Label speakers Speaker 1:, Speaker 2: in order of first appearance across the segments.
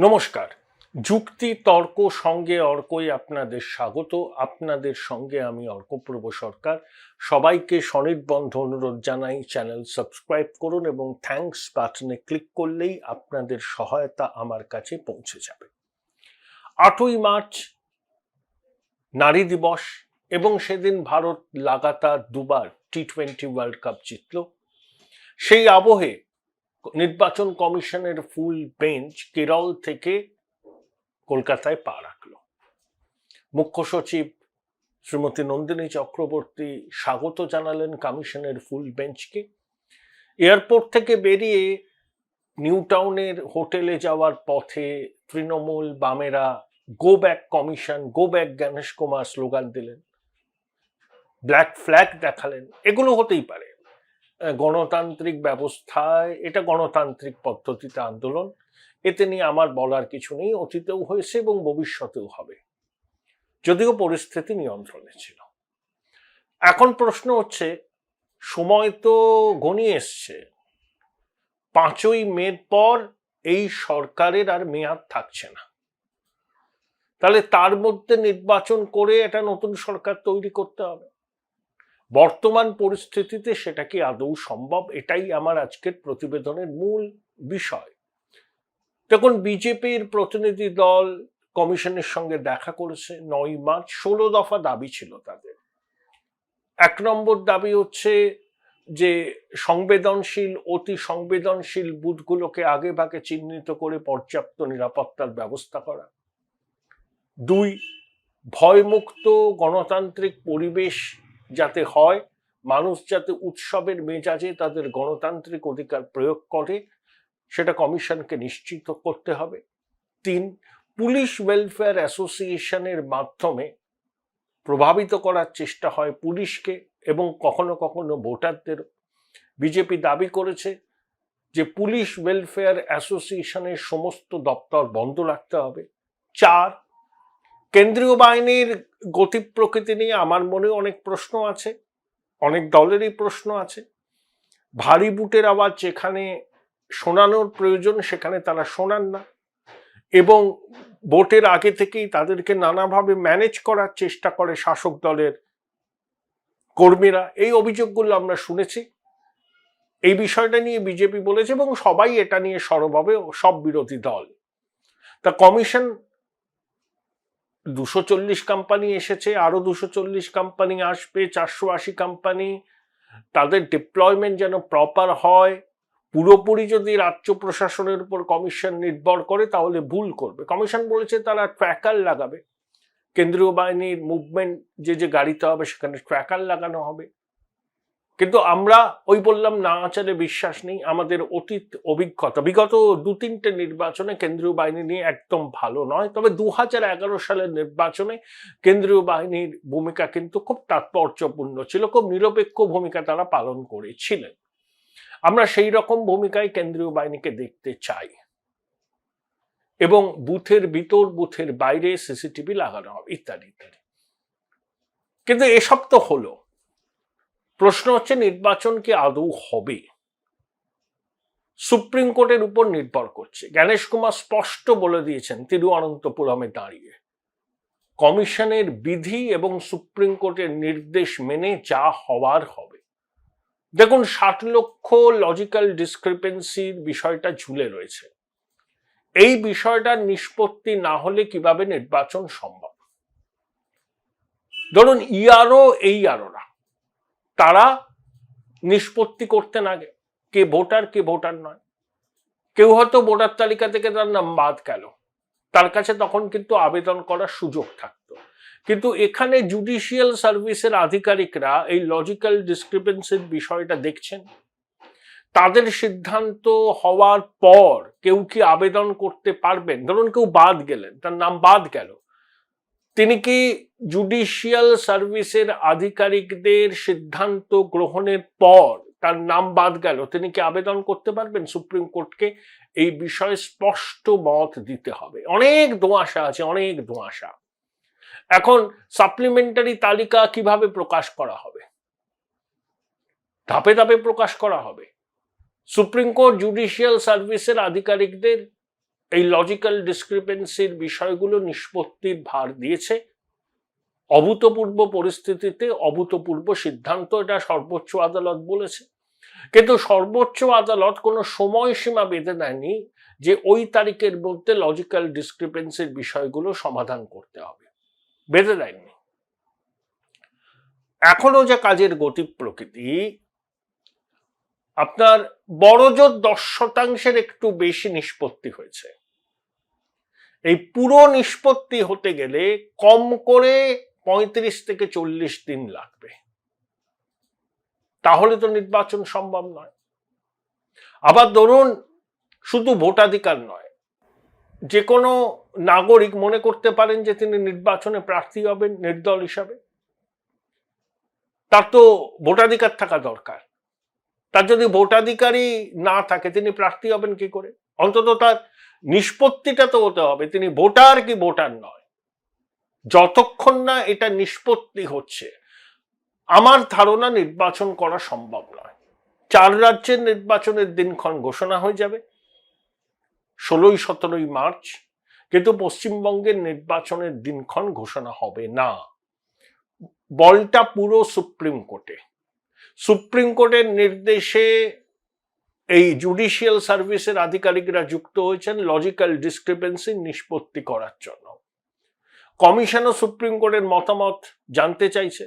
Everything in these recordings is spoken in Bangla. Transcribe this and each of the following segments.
Speaker 1: নমস্কার। যুক্তি তর্ক সঙ্গে অর্কই আপনাদের স্বাগত। আপনাদের সঙ্গে আমি অর্কপ্রভ সরকার। সবাইকে স্বনির্বন্ধ অনুরোধ জানাই, চ্যানেল সাবস্ক্রাইব করুন এবং থ্যাঙ্কস বাটনে ক্লিক করলেই আপনাদের সহায়তা আমার কাছে পৌঁছে যাবে। 8ই মার্চ নারী দিবস এবং সেদিন ভারত লাগাতার দুবার টি20 ওয়ার্ল্ড কাপ জিতল। সেই আবহে নির্বাচন কমিশনের ফুল বেঞ্চ কেরল থেকে কলকাতায় পা রাখল। মুখ্য সচিব শ্রীমতী নন্দিনী চক্রবর্তী স্বাগত জানালেন কমিশনের ফুল বেঞ্চকে। এয়ারপোর্ট থেকে বেরিয়ে নিউ টাউনের হোটেলে যাওয়ার পথে তৃণমূল বামেরা go back commission, go back Ganesh Kumar slogan দিলেন, ব্ল্যাক ফ্ল্যাগ দেখালেন। এগুলো হতেই পারে, গণতান্ত্রিক ব্যবস্থায় এটা গণতান্ত্রিক পদ্ধতিতে আন্দোলন, এতে নিয়ে আমার বলার কিছু নেই। অতীতেও হয়েছে এবং ভবিষ্যতেও হবে, যদিও পরিস্থিতি নিয়ন্ত্রণে ছিল। এখন প্রশ্ন হচ্ছে, সময় তো ঘনিয়ে এসছে। 5ই মের পর এই সরকারের আর মেয়াদ থাকছে না। তাহলে তার মধ্যে নির্বাচন করে একটা নতুন সরকার তৈরি করতে হবে। বর্তমান পরিস্থিতিতে সেটা কি আদৌ সম্ভব? এটাই আমার আজকের প্রতিবেদনের মূল বিষয়। দেখুন, বিজেপির প্রতিনিধি দল কমিশনের সঙ্গে দেখা করেছে 9ই মার্চ। 16 দফা দাবি ছিল তাদের। 1 নম্বর দাবি হচ্ছে যে সংবেদনশীল, অতি সংবেদনশীল বুথগুলোকে আগে ভাগে চিহ্নিত করে পর্যাপ্ত নিরাপত্তার ব্যবস্থা করা। 2, ভয়মুক্ত গণতান্ত্রিক পরিবেশ যাতে হয়, মানুষ যাতে উৎসবের মেজাজে তাদের গণতান্ত্রিক অধিকার প্রয়োগ করে, সেটা কমিশনকে নিশ্চিত করতে হবে। 3, পুলিশ ওয়েলফেয়ার অ্যাসোসিয়েশনের মাধ্যমে প্রভাবিত করার চেষ্টা হয় পুলিশকে এবং কখনো কখনো ভোটারদের। বিজেপি দাবি করেছে যে পুলিশ ওয়েলফেয়ার অ্যাসোসিয়েশনের সমস্ত দপ্তর বন্ধ রাখতে হবে। 4, কেন্দ্রীয় বাহিনীর গতি প্রকৃতি নিয়ে আমার মনে অনেক প্রশ্ন আছে, অনেক দলেরই প্রশ্ন আছে। ভারী বুটের আওয়াজ যেখানে শোনানোর প্রয়োজন সেখানে তারা শোনান না এবং ভোটের আগে থেকেই তাদেরকে নানাভাবে ম্যানেজ করার চেষ্টা করে শাসক দলের কর্মীরা। এই অভিযোগগুলো আমরা শুনেছি। এই বিষয়টা নিয়ে বিজেপি বলেছে এবং সবাই এটা নিয়ে সরব হবে, সব বিরোধী দল। তা কমিশন 240 কোম্পানি এসেছে, আরো 240 কোম্পানি আসবে, 480 কোম্পানি। তাদের ডিপ্লয়মেন্ট যেন প্রপার হয়। পুরোপুরি যদি রাজ্য প্রশাসনের উপর কমিশন নির্ভর করে তাহলে ভুল করবে। কমিশন বলেছে তারা ট্র্যাকার লাগাবে, কেন্দ্রীয় বাহিনীর মুভমেন্ট যে গাড়িতে হবে সেখানে ট্র্যাকার লাগানো হবে। কিন্তু আমরা ওই বললাম না আচারে বিশ্বাস নেই। আমাদের অতীত অভিজ্ঞতা বিগত 2-3টে নির্বাচনে কেন্দ্রীয় বাহিনী নিয়ে একদম ভালো নয়। তবে 2011 সালের নির্বাচনে কেন্দ্রীয় বাহিনীর ভূমিকা কিন্তু খুব তাৎপর্যপূর্ণ ছিল, খুব নিরপেক্ষ ভূমিকা তারা পালন করেছিলেন। আমরা সেই রকম ভূমিকায় কেন্দ্রীয় বাহিনীকে দেখতে চাই এবং বুথের ভিতর বুথের বাইরে সিসিটিভি লাগানো হবে ইত্যাদি ইত্যাদি। কিন্তু এসব তো হলো, প্রশ্ন হচ্ছে নির্বাচন কি আদৌ হবে? সুপ্রিম কোর্টের উপর নির্ভর করছে। গণেশ কুমার স্পষ্ট বলে দিয়েছেন তিরুঅনন্তপুরমে দাঁড়িয়ে, কমিশনের বিধি এবং সুপ্রিম কোর্টের নির্দেশ মেনে যা হওয়ার হবে। দেখুন, 60 লক্ষ লজিক্যাল ডিসক্রিপেন্সির বিষয়টা ঝুলে রয়েছে। এই বিষয়টার নিষ্পত্তি না হলে কিভাবে নির্বাচন সম্ভব? ধরুন ইআরও এই আরোরা তারা নিষ্পত্তি করতে না কে ভোটার কে ভোটার নয়। কেউ হয়তো ভোটার তালিকা থেকে তার নাম বাদ গেল, তার কাছে তখন কিন্তু আবেদন করার সুযোগ থাকতো। কিন্তু এখানে জুডিশিয়াল সার্ভিসের আধিকারিকরা এই লজিক্যাল ডিসক্রিপেন্সির বিষয়টা দেখছেন। তাদের সিদ্ধান্ত হওয়ার পর কেউ কি আবেদন করতে পারবেন? ধরুন কেউ বাদ গেলেন, তার নাম বাদ গেল, তিনি কি জুডিশিয়াল সার্ভিসের আধিকারিকদের সিদ্ধান্ত গ্রহণের পর তার নাম বাদ গেল, তিনি কি আবেদন করতে পারবেন সুপ্রিম কোর্টকে? এই বিষয়ে স্পষ্ট মত দিতে হবে। অনেক ধোঁয়াশা আছে, অনেক ধোঁয়াশা। এখন সাপ্লিমেন্টারি তালিকা কিভাবে প্রকাশ করা হবে? ধাপে ধাপে প্রকাশ করা হবে। সুপ্রিম কোর্ট জুডিশিয়াল সার্ভিসের আধিকারিকদের এই লজিক্যাল ডিসক্রিপেন্সির বিষয়গুলো নিষ্পত্তির ভার দিয়েছে। অভূতপূর্ব পরিস্থিতিতে অভূতপূর্ব সিদ্ধান্ত, এটা সর্বোচ্চ আদালত বলেছে। কিন্তু সর্বোচ্চ আদালত কোনো সময়সীমা বেঁধে দেয়নি যে ওই তারিখের মধ্যে লজিক্যাল ডিসক্রিপেন্সির বিষয়গুলো সমাধান করতে হবে, বেঁধে দেয়নি। এখনো যে কাজের গতি প্রকৃতি, আপনার বড়জোর 10% একটু বেশি নিষ্পত্তি হয়েছে। এই পুরো নিষ্পত্তি হতে গেলে কম করে 35 থেকে 40 দিন লাগবে, তাহলে তো নির্বাচন সম্ভব নয়। আবার ধরুন শুধু ভোটাধিকার নয়, যে কোনো নাগরিক মনে করতে পারেন যে তিনি নির্বাচনে প্রার্থী হবেন নির্দল হিসাবে, তার তো ভোটাধিকার থাকা দরকার। তার যদি ভোটাধিকারই না থাকে তিনি প্রার্থী হবেন কি করে? অন্তত তার নিষ্পত্তিটা তো হতে হবে তিনি ভোটার কি ভোটার নয়। যতক্ষণ না এটা নিষ্পত্তি হচ্ছে, আমার ধারণা নির্বাচন করা সম্ভব নয়। 4 রাজ্যের নির্বাচনের দিনক্ষণ ঘোষণা হয়ে যাবে 16-17 মার্চ, কিন্তু পশ্চিমবঙ্গের নির্বাচনের দিনক্ষণ ঘোষণা হবে না। বলটা পুরো সুপ্রিম কোর্টে। সুপ্রিম কোর্টের নির্দেশে এই জুডিশিয়াল সার্ভিসের আধিকারিকরা যুক্ত হয়েছেন লজিক্যাল ডিসক্রিপেন্সি নিষ্পত্তি করার জন্য। কমিশনও সুপ্রিম কোর্টের মতামত জানতে চাইছে,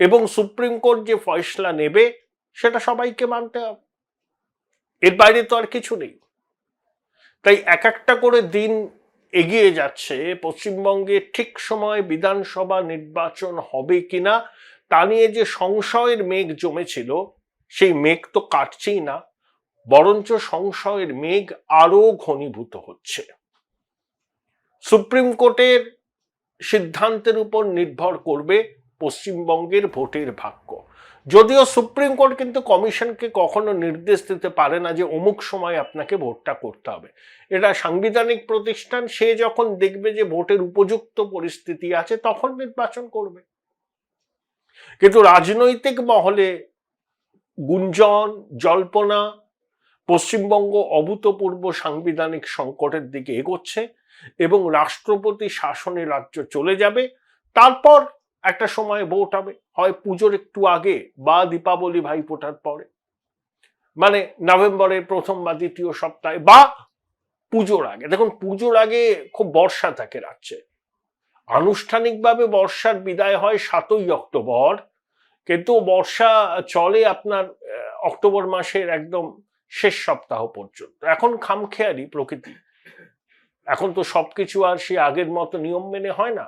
Speaker 1: এবং সুপ্রিম কোর্ট যে ফয়সলা নেবে সেটা সবাইকে মানতে হবে, এর বাইরে তো আর কিছু নেই। তাই এক একটা করে দিন এগিয়ে যাচ্ছে। পশ্চিমবঙ্গে ঠিক সময় বিধানসভা নির্বাচন হবে কিনা তা নিয়ে যে সংশয়ের মেঘ জমেছিল, সেই মেঘ তো কাটছেই না, বরঞ্চ সংশয়ের মেঘ আরো ঘনীভূত হচ্ছে। সুপ্রিম কোর্টের সিদ্ধান্তের উপর নির্ভর করবে পশ্চিমবঙ্গের ভোটের ভাগ্য। যদিও সুপ্রিম কোর্ট কিন্তু কমিশনকে কখনো নির্দেশ দিতে পারে না যে অমুক সময় আপনাকে ভোটটা করতে হবে। এটা সাংবিধানিক প্রতিষ্ঠান, সে যখন দেখবে যে ভোটের উপযুক্ত পরিস্থিতি আছে তখন নির্বাচন করবে। কিন্তু রাজনৈতিক মহলে গুঞ্জন, জল্পনা পশ্চিমবঙ্গ অভূতপূর্ব সাংবিধানিক সংকটের দিকে এগোচ্ছে এবং রাষ্ট্রপতি শাসনে রাজ্য চলে যাবে। তারপর একটা সময় ভোট হবে, হয় পুজোর একটু আগে বা দীপাবলি ভাইফোঁটার পরে, মানে নভেম্বরের প্রথম বা দ্বিতীয় সপ্তাহে বা পুজোর আগে। দেখুন পুজোর আগে খুব বর্ষা থাকে রাজ্যে, আনুষ্ঠানিকভাবে বর্ষার বিদায় হয় 7ই অক্টোবর, কিন্তু বর্ষা চলে আপনার অক্টোবর মাসের একদম শেষ সপ্তাহ পর্যন্ত। এখন খামখেয়ালি প্রকৃতি, এখন তো সবকিছু আর সে আগের মতো নিয়ম মেনে হয় না।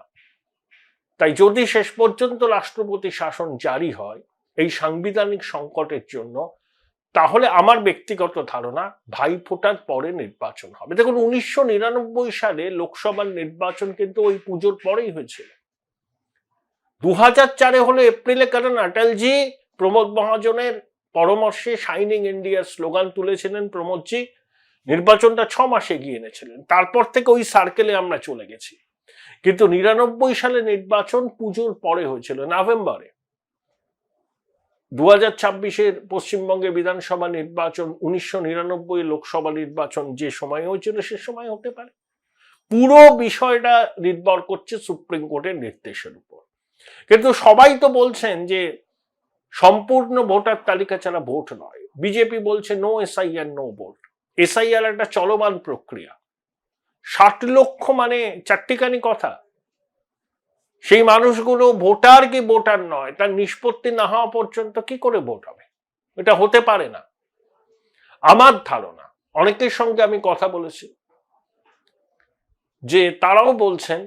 Speaker 1: তাই যদি শেষ পর্যন্ত রাষ্ট্রপতি শাসন জারি হয় এই সাংবিধানিক সংকটের জন্য, তাহলে আমার ব্যক্তিগত ধারণা ভাইফোঁটার পরে নির্বাচন হবে। দেখুন 1999 সালে লোকসভার নির্বাচন কিন্তু ওই পুজোর পরেই হয়েছিল। 2004-এ হলো এপ্রিলে, কারণ অটলজি প্রমোদ মহাজনের পরামর্শে শাইনিং ইন্ডিয়ার স্লোগান তুলেছিলেন প্রমোদজি, নির্বাচনটা 6 মাসে এগিয়ে এনেছিলেন। তারপর থেকে ওই সার্কেলে আমরা চলে গেছি। কিন্তু 99 সালে নির্বাচন পুজোর পরে হয়েছিল, নভেম্বরে। 2026-এর পশ্চিমবঙ্গে বিধানসভা নির্বাচন 1999 লোকসভা নির্বাচন যে সময় হয়েছিল সে সময় হতে পারে। পুরো বিষয়টা নির্ভর করছে সুপ্রিম কোর্টের নির্দেশের উপর। কিন্তু সবাই তো বলছেন যে সম্পূর্ণ ভোটার তালিকা ছাড়া ভোট নয়। বিজেপি বলছে no SIR no vote. SIR একটা চলমান প্রক্রিয়া। 60 লক্ষ মানে চারটিখানি কথা। সেই মানুষগুলো ভোটার কি ভোটার নয় তার নিষ্পত্তি না হওয়া পর্যন্ত কি করে ভোট হবে? এটা হতে পারে না। আমার ধারণা, অনেকের সঙ্গে আমি কথা বলেছি, যে তারাও বলছেন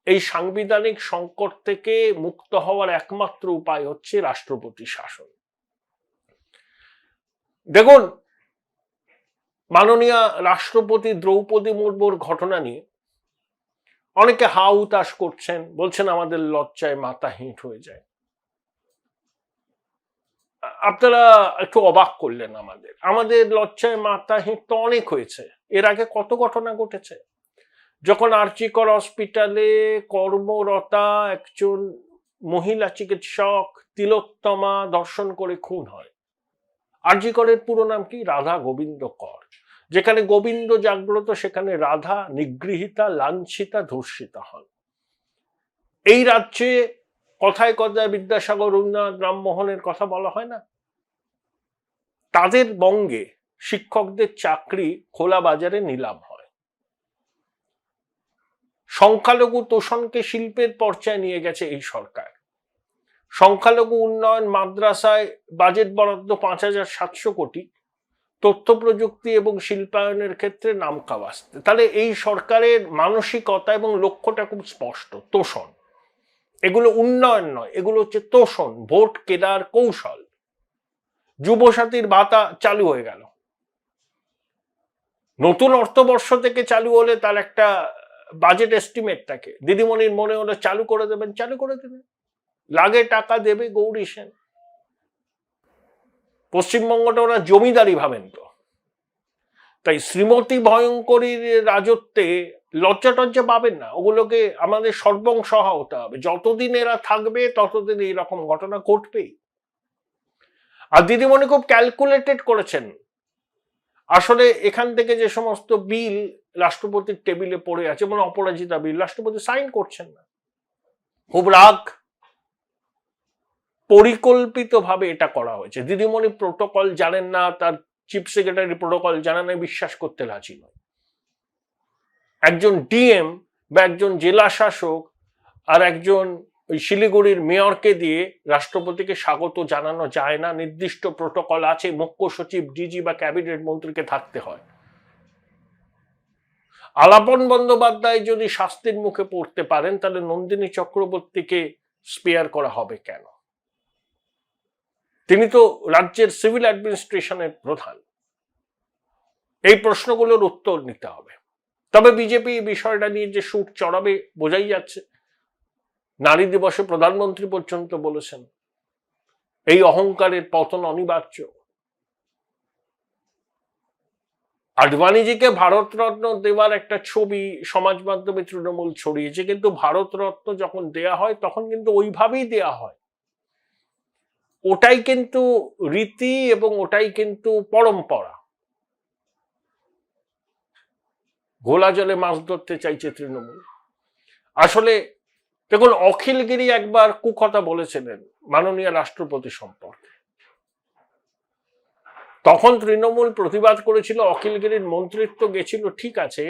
Speaker 1: এই সাংবিধানিক সংকট থেকে মুক্ত হওয়ার একমাত্র উপায় হচ্ছে রাষ্ট্রপতি শাসন। দেখুন মাননীয় রাষ্ট্রপতি দ্রৌপদী মুর্মুর ঘটনা নিয়ে অনেকে হা হুতাশ করছেন, বলছেন আমাদের লজ্জায় মাথা হিট হয়ে যায়। আপনারা একটু অবাক করলেন। আমাদের লজ্জায় মাথা হিট তো অনেক হয়েছে। এর আগে কত ঘটনা ঘটেছে। যখন আরজিকর হসপিটালে কর্মরতা একজন মহিলা চিকিৎসক তিলোত্তমা ধর্ষণ করে খুন হয়। আরজিকরের পুরো নাম কি? রাধা গোবিন্দ কর। যেখানে গোবিন্দ জাগ্রত সেখানে রাধা নিগৃহীতা, লাঞ্ছিতা, ধর্ষিতা হন। এই রাজ্যে কথায় কথায় বিদ্যাসাগর, রবীন্দ্রনাথ, রামমোহনের কথা বলা হয় না? তাদের বঙ্গে শিক্ষকদের চাকরি খোলা বাজারে নিলাম হয়। সংখ্যালঘু তোষণকে শিল্পের পর্যায়ে নিয়ে গেছে এই সরকার। সংখ্যালঘু উন্নয়ন মাদ্রাসায় বাজেট বরাদ্দ 5,700 কোটি, তথ্য প্রযুক্তি এবং শিল্পায়নের ক্ষেত্রে নামকাওয়াস্তে। তাহলে এই সরকারের মানসিকতা এবং লক্ষ্যটা খুব স্পষ্ট, তোষণ। এগুলো উন্নয়ন নয়, এগুলো হচ্ছে তোষণ, ভোট কেনার কৌশল। যুবসাথীর ভাতা চালু হয়ে গেল, নতুন অর্থবর্ষ থেকে চালু হলে তার একটা বাজেট এস্টিমেট থাকে। দিদিমণির মনে হলো চালু করে দেবেন, চালু করে দেবেন, লাগে টাকা দেবে গৌরী সেন। পশ্চিমবঙ্গটা ওরা জমিদারি ভাবেন তো। তাই শ্রীমতী ভয়ঙ্করীর রাজত্বে লজ্জা টজ্জা পাবেন না, ওগুলোকে আমাদের সর্বংসহা হতে হবে। যতদিন এরা থাকবে ততদিন এইরকম ঘটনা ঘটবেই। আর দিদিমণি খুব ক্যালকুলেটেড করেছেন। আসলে এখান থেকে যে সমস্ত বিল রাষ্ট্রপতির টেবিলে পড়ে আছে, মানে অপরাজিতা বিল, রাষ্ট্রপতি সাইন করছেন না, খুব রাগ। পরিকল্পিতভাবে এটা করা হয়েছে। দিদিমণি প্রোটোকল জানেন না, তার চিফ সেক্রেটারি প্রোটোকল জানা নাই, বিশ্বাস করতে রাজি নয়। একজন ডিএম বা একজন জেলা শাসক আর একজন ওই শিলিগুড়ির মেয়রকে দিয়ে রাষ্ট্রপতিকে স্বাগত জানানো যায় না। নির্দিষ্ট প্রোটোকল আছে, মুখ্য সচিব, ডিজি বা ক্যাবিনেট মন্ত্রীকে থাকতে হয়। আলাপন বন্দ্যোপাধ্যায় যদি শাস্তির মুখে পড়তে পারেন, তাহলে নন্দিনী চক্রবর্তীকে স্পেয়ার করা হবে কেন? তিনি তো রাজ্যের সিভিল অ্যাডমিনিস্ট্রেশনের প্রধান। এই প্রশ্নগুলোর উত্তর নিতে হবে। তবে বিজেপি বিষয়টা নিয়ে যে সুর চড়াবে বোঝাই যাচ্ছে। নারী দিবসে প্রধানমন্ত্রী পর্যন্ত বলেছেন এই অহংকারের পতন অনিবার্য। আডবাণীজিকে ভারতরত্ন দেওয়ার একটা ছবি সমাজ মাধ্যমে তৃণমূল ছড়িয়েছে, কিন্তু ভারতরত্ন যখন দেয়া হয় তখন কিন্তু ওইভাবেই দেয়া হয়। ওটাই কিন্তু রীতি এবং ওটাই কিন্তু পরম্পরা। ঘোলা জলে মাছ ধরতে চাইছে তৃণমূল। আসলে দেখুন, অখিলগিরি একবার কুকথা বলেছিলেন মাননীয় রাষ্ট্রপতি সম্পর্কে। তখন তৃণমূল প্রতিবাদ করেছিল, অখিলগিরির মন্ত্রিত্ব গেছিল ঠিক আছে,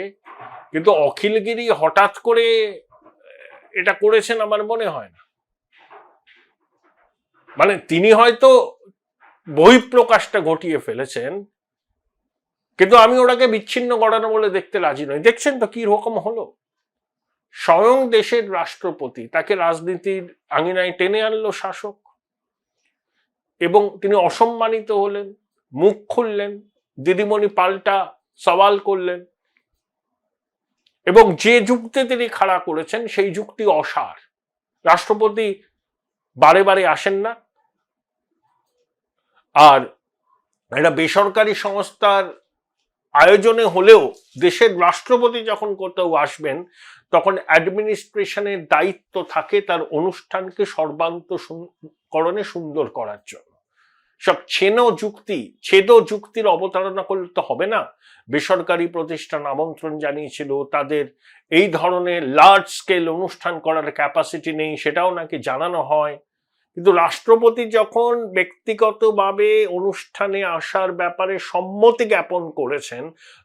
Speaker 1: কিন্তু অখিলগিরি হঠাৎ করে এটা করেছেন আমার মনে হয় না। মানে তিনি হয়তো বহিঃপ্রকাশটা ঘটিয়ে ফেলেছেন, কিন্তু আমি ওটাকে বিচ্ছিন্ন ঘটনা বলে দেখতে রাজি নই। দেখছেন তো কি রকম হলো। স্বয়ং দেশের রাষ্ট্রপতি, তাকে রাজনীতির আঙিনায় টেনে আনলো শাসক, এবং তিনি অসম্মানিত হলেন, মুখ খুললেন, দিদিমণি পাল্টা সওয়াল করলেন, এবং যে যুক্তি তিনি খাড়া করেছেন সেই যুক্তি অসার। রাষ্ট্রপতি বারে বারে আসেন না, আর একটা বেসরকারি সংস্থার আয়োজনে হলেও দেশের রাষ্ট্রপতি যখন কোথাও আসবেন তখন অ্যাডমিনিস্ট্রেশনের দায়িত্ব থাকে তার অনুষ্ঠানকে সর্বান্তকরণে সুন্দর করার জন্য। সব ছেদ যুক্তির অবতারণা করলে তো হবে না। বেসরকারি প্রতিষ্ঠান আমন্ত্রণ জানিয়েছিল, তাদের এই ধরনের লার্জ স্কেল অনুষ্ঠান করার ক্যাপাসিটি নেই, সেটাও নাকি জানানো হয়। কিন্তু রাষ্ট্রপতি যখন ব্যক্তিগতভাবে অনুষ্ঠানে আসার ব্যাপারে সম্মতি জ্ঞাপন করেছেন,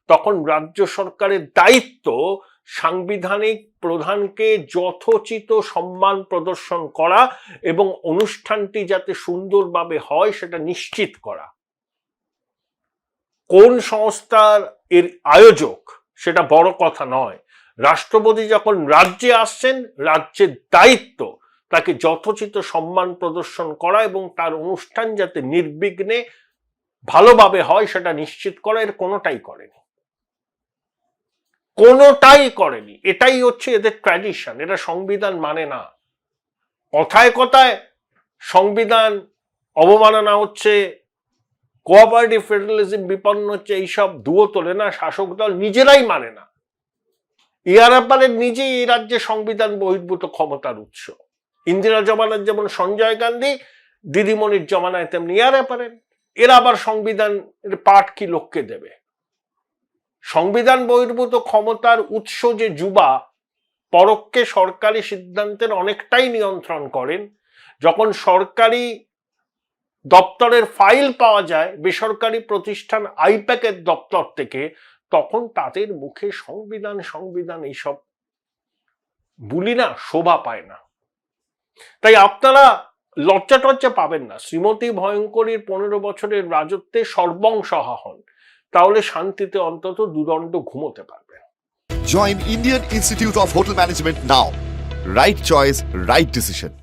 Speaker 1: তখন রাজ্য সরকারের দায়িত্ব সাংবিধানিক প্রধানকে যথোচিত সম্মান প্রদর্শন করা এবং অনুষ্ঠানটি যাতে সুন্দরভাবে হয় সেটা নিশ্চিত করা। কোন সংস্থার এর আয়োজক সেটা বড় কথা নয়। রাষ্ট্রপতি যখন রাজ্যে আসছেন, রাজ্যের দায়িত্ব তাকে যথোচিত সম্মান প্রদর্শন করা এবং তার অনুষ্ঠান যাতে নির্বিঘ্নে ভালোভাবে হয় সেটা নিশ্চিত করা। এর কোনোটাই করেনি। এটাই হচ্ছে এদের ট্র্যাডিশন। এটা সংবিধান মানে না। কথায় কথায় সংবিধান অবমাননা হচ্ছে, কোঅপারেটিভ ফেডারেলিজম বিপন্ন হচ্ছে, এইসব দুয়ো তোলে না শাসক দল, নিজেরাই মানে না। ইয়ারাপালের নিজেই এই রাজ্যে সংবিধান বহির্ভূত ক্ষমতার উৎস। ইন্দিরা জমানার যেমন সঞ্জয় গান্ধী, দিদিমণির জমানায় তেমনি ইয়ারাপালেন। এরা আবার সংবিধান পাঠ কি লোককে দেবে? সংবিধান বহির্ভূত ক্ষমতার উৎস যে যুবা পরোক্ষে সরকারি সিদ্ধান্তের অনেকটাই নিয়ন্ত্রণ করেন। যখন সরকারি দপ্তরের ফাইল পাওয়া যায় বেসরকারি প্রতিষ্ঠান আইপ্যাকের দপ্তর থেকে, তখন তাদের মুখে সংবিধান সংবিধান এইসব বলি না শোভা পায় না। তাই আপনারা লজ্জা টজ্জা পাবেন না। শ্রীমতী ভয়ঙ্করীর 15 বছরের রাজত্বে সর্বংসহা হন, তাহলে শান্তিতে অন্তত দুদণ্ড ঘুমোতে পারবেন।
Speaker 2: Join Indian Institute of Hotel Management now. Right choice, right decision.